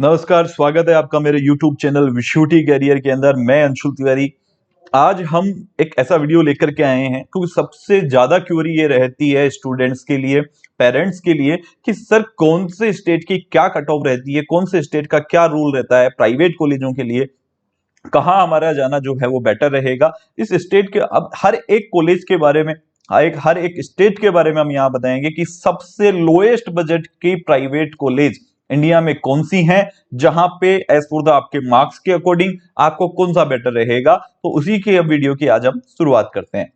नमस्कार, स्वागत है आपका मेरे YouTube चैनल विशुटी कैरियर के अंदर। मैं अंशुल तिवारी। आज हम एक ऐसा वीडियो लेकर के आए हैं क्योंकि सबसे ज्यादा क्यूरी ये रहती है स्टूडेंट्स के लिए, पेरेंट्स के लिए कि सर कौन से स्टेट की क्या कट ऑफ रहती है, कौन से स्टेट का क्या रूल रहता है प्राइवेट कॉलेजों के लिए, कहाँ हमारा जाना जो है वो बेटर रहेगा। इस स्टेट के अब हर एक कॉलेज के बारे में, हर एक स्टेट के बारे में हम यहाँ बताएंगे कि सबसे लोएस्ट बजट की प्राइवेट कॉलेज इंडिया में कौन सी हैं, जहां पे एज पर द आपके मार्क्स के अकॉर्डिंग आपको कौन सा बेटर रहेगा। तो उसी के अब वीडियो की आज हम शुरुआत करते हैं।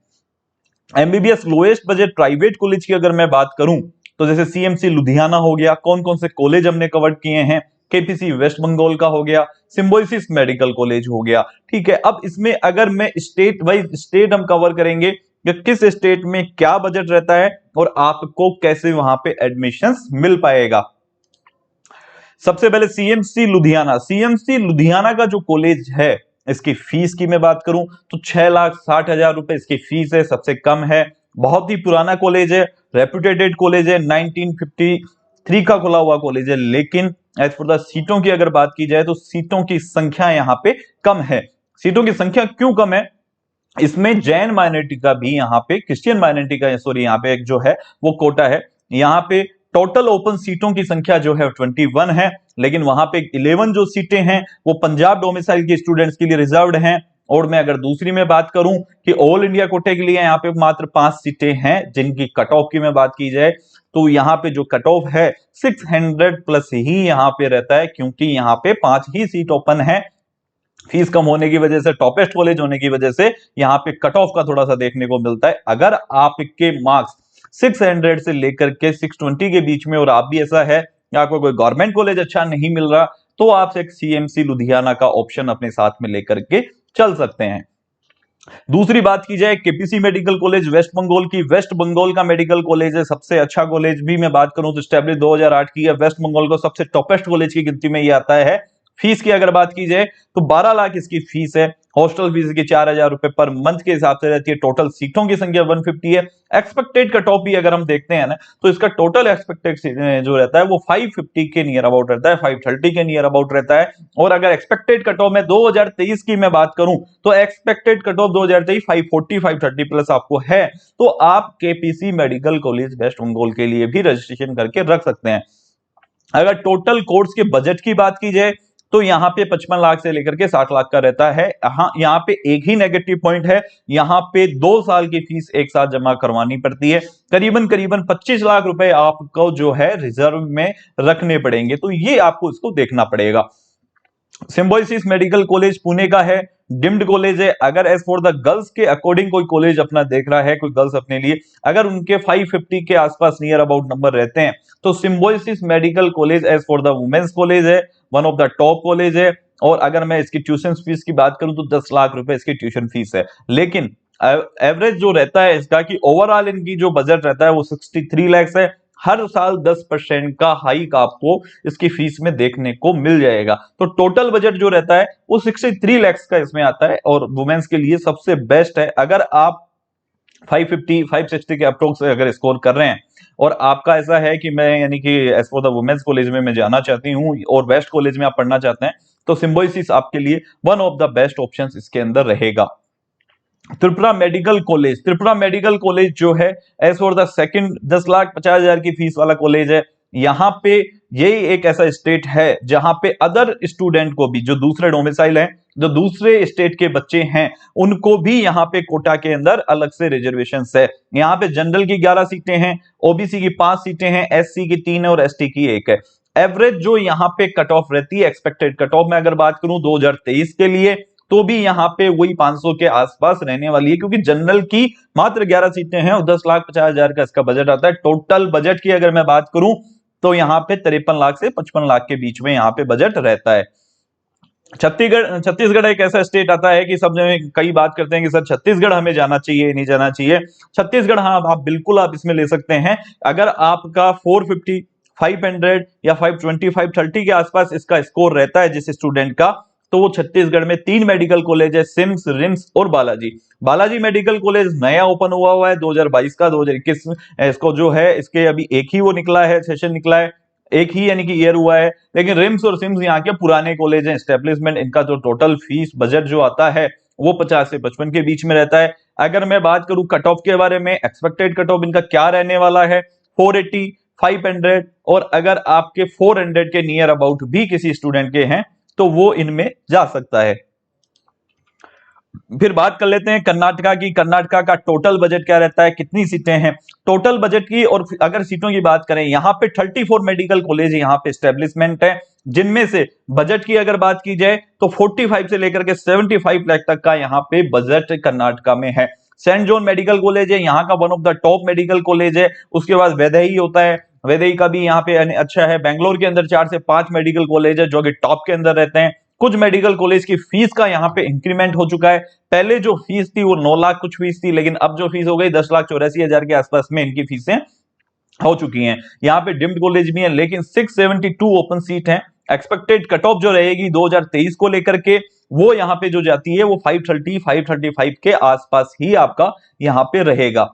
MBBS lowest budget private college की अगर मैं बात करूं तो जैसे सीएमसी लुधियाना हो गया, कौन कौन से कॉलेज हमने कवर किए हैं, केपीसी वेस्ट बंगाल का हो गया, सिम्बोसिस मेडिकल कॉलेज हो गया। ठीक है, अब इसमें अगर मैं स्टेट वाइज स्टेट हम कवर करेंगे कि किस स्टेट में क्या बजट रहता है और आपको कैसे वहां पे एडमिशंस मिल पाएगा। सबसे पहले सीएमसी लुधियाना का जो कॉलेज है, इसकी फीस की मैं बात करूं तो 6,60,000 रुपए इसकी फीस है, सबसे कम है। बहुत ही पुराना कॉलेज है, रेप्यूटेटेड कॉलेज है, 1953 का खुला हुआ कॉलेज है। लेकिन एज फॉर द सीटों की अगर बात की जाए तो सीटों की संख्या यहाँ पे कम है। सीटों की संख्या क्यों कम है? इसमें जैन माइनॉरिटी का भी, यहाँ पे क्रिश्चियन माइनॉरिटी का, सॉरी यहाँ पे एक जो है वो कोटा है। यहाँ पे टोटल ओपन सीटों की संख्या जो है 21 है, लेकिन वहां पे 11 जो सीटें हैं वो पंजाब डोमिसाइल के स्टूडेंट्स के लिए रिजर्व्ड हैं। और मैं अगर दूसरी में बात करूं कि ऑल इंडिया कोटे के लिए यहाँ पे मात्र 5 सीटें हैं, जिनकी कट ऑफ की मैं बात की जाए तो यहाँ पे जो कट ऑफ है 600 प्लस ही यहाँ पे रहता है, क्योंकि यहाँ पे 5 ही सीट ओपन है। फीस कम होने की वजह से, टॉपेस्ट कॉलेज होने की वजह से यहाँ पे कट ऑफ का थोड़ा सा देखने को मिलता है। अगर आपके मार्क्स 600 से लेकर के 620 के बीच में और आप भी ऐसा है कि आपको कोई गवर्नमेंट कॉलेज अच्छा नहीं मिल रहा, तो आप एक सीएमसी लुधियाना का ऑप्शन अपने साथ में लेकर के चल सकते हैं। दूसरी बात की जाए KPC medical college West Bengal की, वेस्ट बंगाल का मेडिकल कॉलेज है, सबसे अच्छा कॉलेज भी मैं बात करूं तो स्टैब्लिश 2008 की है। वेस्ट बंगाल को सबसे टॉपेस्ट कॉलेज की गिनती में ये आता है। फीस की अगर बात की जाए तो 12 लाख इसकी फीस है। हॉस्टल फीस की 4,000 रुपए पर मंथ के हिसाब से रहती है। टोटल सीटों की संख्या 150 है। एक्सपेक्टेड कट ऑफ भी अगर हम देखते हैं ना तो इसका टोटल एक्सपेक्टेड जो रहता है वो 550 के नियर अबाउट रहता है, 530 के नियर अबाउट रहता है। और अगर एक्सपेक्टेड कट ऑफ में 2023 की मैं बात करूं तो एक्सपेक्टेड कट ऑफ 2023 540 530 प्लस आपको है। तो आप KPC medical college West Bengal के लिए भी रजिस्ट्रेशन करके रख सकते हैं। अगर टोटल कोर्स के बजट की बात की जाए तो यहाँ पे 55 लाख से लेकर के 60 लाख का रहता है। हाँ, यहाँ पे एक ही नेगेटिव पॉइंट है, यहाँ पे 2 साल की फीस एक साथ जमा करवानी पड़ती है। करीबन 25 लाख रुपए आपको जो है रिजर्व में रखने पड़ेंगे, तो ये आपको इसको देखना पड़ेगा। सिम्बोसिस मेडिकल कॉलेज पुणे का है, डिम्ड कॉलेज है। अगर एज फॉर द गर्ल्स के अकॉर्डिंग कोई कॉलेज अपना देख रहा है, कोई गर्ल्स अपने लिए, अगर उनके 550 के आसपास नियर अबाउट नंबर रहते हैं तो Symbiosis medical college as for the women's college है, one of the top college है। और अगर मैं इसकी ट्यूशन फीस की बात करूं तो 10 लाख रुपए इसकी ट्यूशन फीस है। लेकिन एवरेज जो रहता है इसका कि ओवरऑल इनकी जो बजट रहता है वो 63 लाख है। हर साल 10% का हाइक आपको इसकी फीस में देखने को मिल जाएगा। तो टोटल बजट जो रहता है वो 63 लाख का इसमें आता है और वुमेन्स के लिए सबसे बेस्ट है। अगर आप 550 560 के अप्रोक्स अगर स्कोर कर रहे हैं और आपका ऐसा है कि मैं यानी कि as for the women's college में मैं जाना चाहती हूँ और बेस्ट कॉलेज में आप पढ़ना चाहते हैं, तो सिम्बोसिस आपके लिए one of the best options इसके अंदर रहेगा। त्रिपुरा मेडिकल कॉलेज जो है एज फॉर द सेकंड 10,50,000 की फीस वाला कॉलेज है। यहाँ पे यही एक ऐसा स्टेट है जहां पे अदर स्टूडेंट को भी, जो दूसरे डोमिसाइल हैं, जो दूसरे स्टेट के बच्चे हैं, उनको भी यहाँ पे कोटा के अंदर अलग से रिजर्वेशन है। यहाँ पे जनरल की 11 सीटें हैं, ओबीसी की 5 सीटें हैं, एससी की 3 है और एसटी की 1 है। एवरेज जो यहाँ पे कट ऑफ रहती है, एक्सपेक्टेड कट ऑफ में अगर बात करूं 2023 के लिए, तो भी यहाँ पे वही 500 के आसपास रहने वाली है, क्योंकि जनरल की मात्र 11 सीटें हैं और 10,50,000 का इसका बजट आता है। टोटल बजट की अगर मैं बात करूं तो यहाँ पे 53 लाख से 55 लाख के बीच में यहाँ पे बजट रहता है। छत्तीसगढ़ एक ऐसा स्टेट आता है कि सब जगह कई बात करते हैं कि सर छत्तीसगढ़ हमें जाना चाहिए नहीं जाना चाहिए। छत्तीसगढ़ हाँ, आप बिल्कुल आप इसमें ले सकते हैं। अगर आपका 450 500 या 520 530 के आसपास इसका स्कोर रहता है जिस स्टूडेंट का, तो वो छत्तीसगढ़ में 3 मेडिकल कॉलेज है, सिम्स, रिम्स और बालाजी मेडिकल कॉलेज नया ओपन हुआ है 2022 का, 2021 इसको जो है इसके अभी एक ही वो निकला है, सेशन निकला है। एक ही यानी कि ईयर हुआ है, लेकिन रिम्स और सिम्स यहाँ के पुराने कॉलेज हैं, एस्टेब्लिशमेंट। इनका जो टोटल फीस बजट जो आता है वो 50 से 55 के बीच में रहता है। अगर मैं बात करूं कट ऑफ के बारे में, एक्सपेक्टेड कट ऑफ इनका क्या रहने वाला है, 480, 500, और अगर आपके 400 के नियर अबाउट भी किसी स्टूडेंट के हैं तो वो इनमें जा सकता है। फिर बात कर लेते हैं कर्नाटका की। कर्नाटका का टोटल बजट क्या रहता है, कितनी सीटें हैं टोटल बजट की, और अगर सीटों की बात करें, यहां पे 34 मेडिकल कॉलेज यहां पे एस्टेब्लिशमेंट है, जिनमें से बजट की अगर बात की जाए तो 45 से लेकर के 75 लाख तक का यहां पे बजट कर्नाटका में है। सेंट जॉन मेडिकल कॉलेज है यहां का one of the top medical college है। उसके बाद वैदेही होता है, वैदेही का भी यहाँ पे अच्छा है। बेंगलोर के अंदर 4 से 5 मेडिकल कॉलेज है जो कि टॉप के अंदर रहते हैं। कुछ मेडिकल कॉलेज की फीस का यहाँ पे इंक्रीमेंट हो चुका है। पहले जो फीस थी वो 9 लाख कुछ फीस थी, लेकिन अब जो फीस हो गई 10,84,000 के आसपास में इनकी फीसें हो चुकी हैं। यहाँ पे डिम्ड कॉलेज भी है, लेकिन 672 ओपन सीट है। एक्सपेक्टेड कट ऑफ जो रहेगी 2023 को लेकर के, वो यहाँ पे जो जाती है वो 530, 535 के आसपास ही आपका यहाँ पे रहेगा।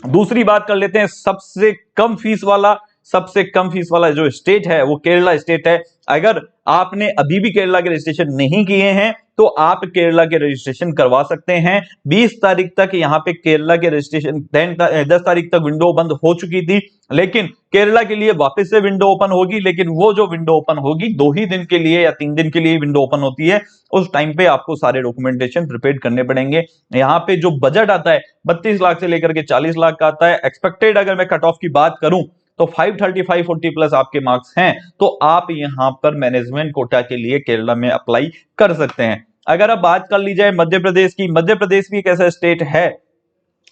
दूसरी बात कर लेते हैं सबसे कम फीस वाला जो स्टेट है वो केरला स्टेट है। अगर आपने अभी भी केरला के रजिस्ट्रेशन नहीं किए हैं तो आप केरला के रजिस्ट्रेशन करवा सकते हैं। 20 तारीख तक यहाँ पे केरला के रजिस्ट्रेशन, 10 तारीख तक विंडो बंद हो चुकी थी, लेकिन केरला के लिए वापस से विंडो ओपन होगी। लेकिन वो जो विंडो ओपन होगी 2 ही दिन के लिए या 3 दिन के लिए विंडो ओपन होती है। उस टाइम पे आपको सारे डॉक्यूमेंटेशन प्रिपेयर करने पड़ेंगे। यहाँ पे जो बजट आता है 32 लाख से लेकर के 40 लाख का आता है। एक्सपेक्टेड अगर मैं कट ऑफ की बात करूं तो 535, 40 प्लस आपके मार्क्स हैं तो आप यहां पर मैनेजमेंट कोटा के लिए केरला में अप्लाई कर सकते हैं। अगर अब बात कर ली जाए मध्य प्रदेश की, मध्य प्रदेश भी एक ऐसा स्टेट है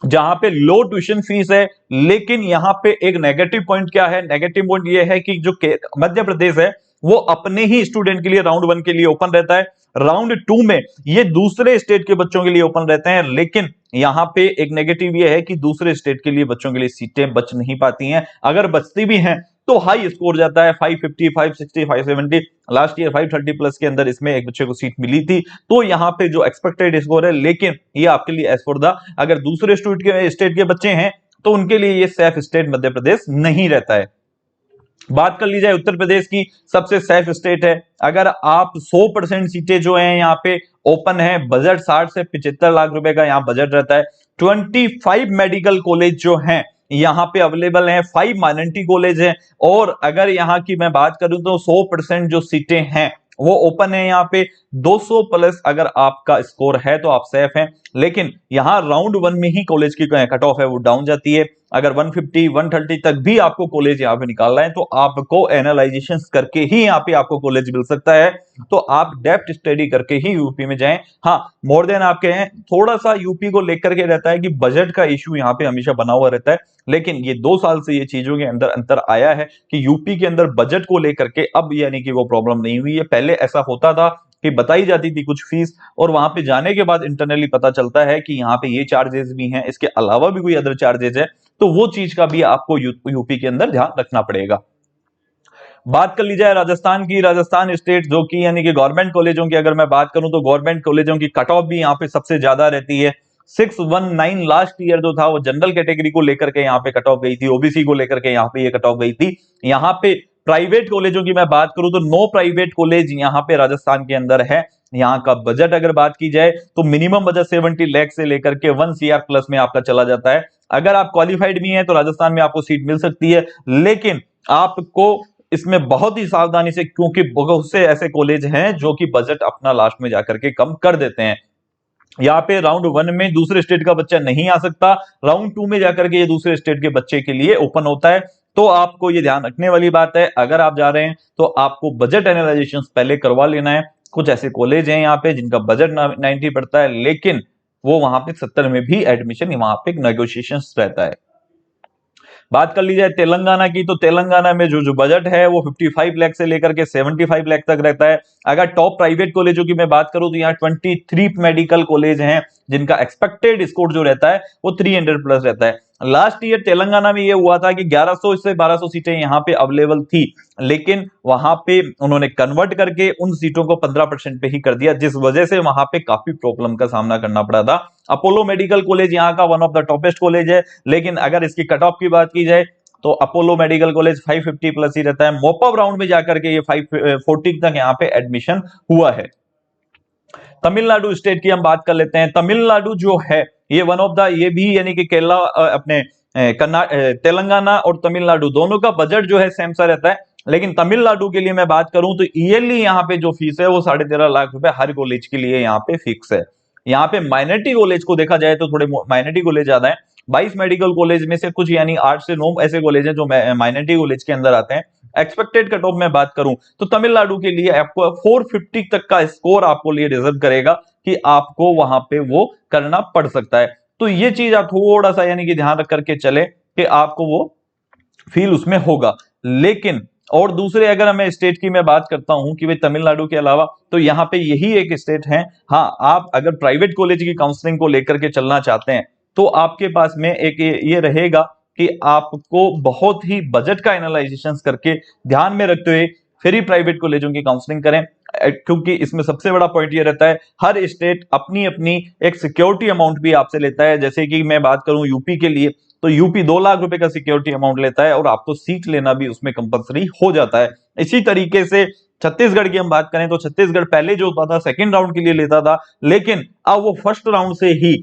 जहां पे लो ट्यूशन फीस है, लेकिन यहां पे एक नेगेटिव पॉइंट क्या है, नेगेटिव पॉइंट ये है कि जो मध्य प्रदेश है वो अपने ही स्टूडेंट के लिए राउंड 1 के लिए ओपन रहता है। राउंड 2 में ये दूसरे स्टेट के बच्चों के लिए ओपन रहते हैं, लेकिन यहां पे एक नेगेटिव ये है कि दूसरे स्टेट के लिए बच्चों के लिए सीटें बच नहीं पाती हैं। अगर बचती भी हैं तो हाई स्कोर जाता है 550, 560, 570। लास्ट ईयर 530 प्लस के अंदर इसमें एक बच्चे को सीट मिली थी। तो यहाँ पे जो एक्सपेक्टेड स्कोर है, लेकिन ये आपके लिए एज फॉर द, अगर दूसरे स्टेट के बच्चे हैं तो उनके लिए ये सेफ स्टेट मध्य प्रदेश नहीं रहता है। बात कर ली जाए उत्तर प्रदेश की, सबसे सेफ स्टेट है। अगर आप 100% सीटें जो हैं यहाँ पे ओपन है, बजट 60 से 75 लाख रुपए का यहाँ बजट रहता है। 25 मेडिकल कॉलेज जो हैं यहाँ पे अवेलेबल हैं, 5 माइनॉरिटी कॉलेज हैं, और अगर यहाँ की मैं बात करूं तो 100% जो सीटें हैं वो ओपन है। यहाँ पे 200 प्लस अगर आपका स्कोर है तो आप सेफ हैं, लेकिन यहाँ राउंड 1 में ही कॉलेज की कट ऑफ है वो डाउन जाती है। अगर 150, 130 तक भी आपको कॉलेज यहाँ पे निकालना है तो आपको एनालाइजेशन करके ही यहाँ पे आपको कॉलेज मिल सकता है। तो आप डेप्थ स्टडी करके ही यूपी में जाएं। हाँ, मोर देन आपके हैं, थोड़ा सा यूपी को लेकर के रहता है कि बजट का इश्यू यहाँ पे हमेशा बना हुआ रहता है, लेकिन ये 2 साल से ये चीजों के अंदर अंतर आया है कि यूपी के अंदर बजट को लेकर के अब यानी कि वो प्रॉब्लम नहीं हुई है। पहले ऐसा होता था कि बताई जाती थी कुछ फीस और वहां पे जाने के बाद इंटरनली पता चलता है कि यहाँ पे ये चार्जेस भी हैं, इसके अलावा भी कोई अदर चार्जेस है, तो वो चीज का भी आपको यूपी के अंदर ध्यान रखना पड़ेगा। बात कर ली जाए राजस्थान की, राजस्थान स्टेट जो कि यानी कि गवर्नमेंट कॉलेजों की अगर मैं बात करूं तो गवर्नमेंट कॉलेजों की कट ऑफ भी यहाँ पे सबसे ज्यादा रहती है। 619 लास्ट ईयर जो था वो जनरल कैटेगरी को लेकर के यहाँ पे कट ऑफ गई थी, ओबीसी को लेकर के यहाँ पे ये कट ऑफ गई थी। यहाँ पे प्राइवेट कॉलेजों की मैं बात करूं तो 9 प्राइवेट कॉलेज यहाँ पे राजस्थान के अंदर है। यहाँ का बजट अगर बात की जाए तो मिनिमम बजट 70 लाख से लेकर के 1 CR प्लस में आपका चला जाता है। अगर आप क्वालिफाइड भी हैं तो राजस्थान में आपको सीट मिल सकती है, लेकिन आपको इसमें बहुत ही सावधानी से, क्योंकि बहुत से ऐसे कॉलेज हैं जो कि बजट अपना लास्ट में जाकर के कम कर देते हैं। यहाँ पे राउंड 1 में दूसरे स्टेट का बच्चा नहीं आ सकता, राउंड 2 में जाकर के ये दूसरे स्टेट के बच्चे के लिए ओपन होता है। तो आपको ये ध्यान रखने वाली बात है, अगर आप जा रहे हैं तो आपको बजट एनालाइजेशन पहले करवा लेना है। कुछ ऐसे कॉलेज हैं यहाँ पे जिनका बजट 90 पड़ता है, लेकिन वो वहां पे 70 में भी एडमिशन वहां पे नेगोशिएशन रहता है। बात कर ली जाए तेलंगाना की, तो तेलंगाना में जो बजट है वो 55 लाख से लेकर के 75 लाख तक रहता है। अगर टॉप प्राइवेट कॉलेजों की मैं बात करूं तो यहाँ 23 मेडिकल कॉलेज हैं जिनका एक्सपेक्टेड स्कोर जो रहता है वो 300 प्लस रहता है। लास्ट ईयर तेलंगाना में ये हुआ था कि 1100 से 1200 सीटें यहाँ पे अवेलेबल थी, लेकिन वहां पे उन्होंने कन्वर्ट करके उन सीटों को 15% पे ही कर दिया, जिस वजह से वहां पे काफी प्रॉब्लम का सामना करना पड़ा था। अपोलो मेडिकल कॉलेज यहाँ का one of the toppest college है, लेकिन अगर इसकी कट ऑफ की बात की जाए तो अपोलो मेडिकल कॉलेज 550 प्लस ही रहता है। मॉपअप राउंड में जाकर के ये 540 तक यहाँ पे एडमिशन हुआ है। तमिलनाडु स्टेट की हम बात कर लेते हैं। तमिलनाडु जो है ये वन ऑफ द, ये भी यानी कि केरला अपने तेलंगाना और तमिलनाडु दोनों का बजट जो है सेम सा रहता है, लेकिन तमिलनाडु के लिए मैं बात करूं तो ईयरली यहाँ पे जो फीस है वो 13.5 लाख रुपए हर कॉलेज के लिए यहाँ पे फिक्स है। यहाँ पे माइनॉरिटी कॉलेज को देखा जाए तो थोड़े माइनॉरिटी कॉलेज ज्यादा है। 22 मेडिकल कॉलेज में से कुछ यानी 8 से 9 ऐसे कॉलेज हैं जो माइनॉरिटी कॉलेज के अंदर आते हैं। एक्सपेक्टेड कट ऑफ में बात करूं तो तमिलनाडु के लिए आपको 450 तक का स्कोर आपको लिए रिजर्व करेगा कि आपको वहां पे वो करना पड़ सकता है। तो ये चीज आप थोड़ा सा यानी कि ध्यान रख करके चले कि आपको वो फील उसमें होगा। लेकिन और दूसरे अगर मैं स्टेट की मैं बात करता हूं कि भाई तमिलनाडु के अलावा तो यहां पे यही एक स्टेट है। हाँ, आप अगर प्राइवेट कॉलेज की काउंसलिंग को लेकर के चलना चाहते हैं तो आपके पास में एक ये रहेगा कि आपको बहुत ही बजट का एनालाइजेशन करके ध्यान में रखते हुए फिर ही प्राइवेट कॉलेजों की काउंसलिंग करें, क्योंकि इसमें सबसे बड़ा पॉइंट ये रहता है हर स्टेट अपनी अपनी एक सिक्योरिटी अमाउंट भी आपसे लेता है। जैसे कि मैं बात करूं यूपी के लिए तो यूपी 2 लाख रुपए का सिक्योरिटी अमाउंट लेता है और आपको सीट लेना भी उसमें कंपलसरी हो जाता है। इसी तरीके से छत्तीसगढ़ की हम बात करें तो छत्तीसगढ़ पहले जो होता था सेकेंड राउंड के लिए लेता था, लेकिन अब वो फर्स्ट राउंड से ही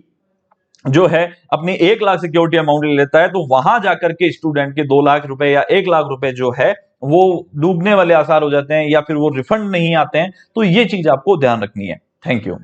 जो है अपनी 1 लाख सिक्योरिटी अमाउंट ले लेता है। तो वहां जाकर के स्टूडेंट के 2 लाख रुपए या 1 लाख रुपए जो है वो डूबने वाले आसार हो जाते हैं या फिर वो रिफंड नहीं आते हैं। तो ये चीज आपको ध्यान रखनी है। Thank you.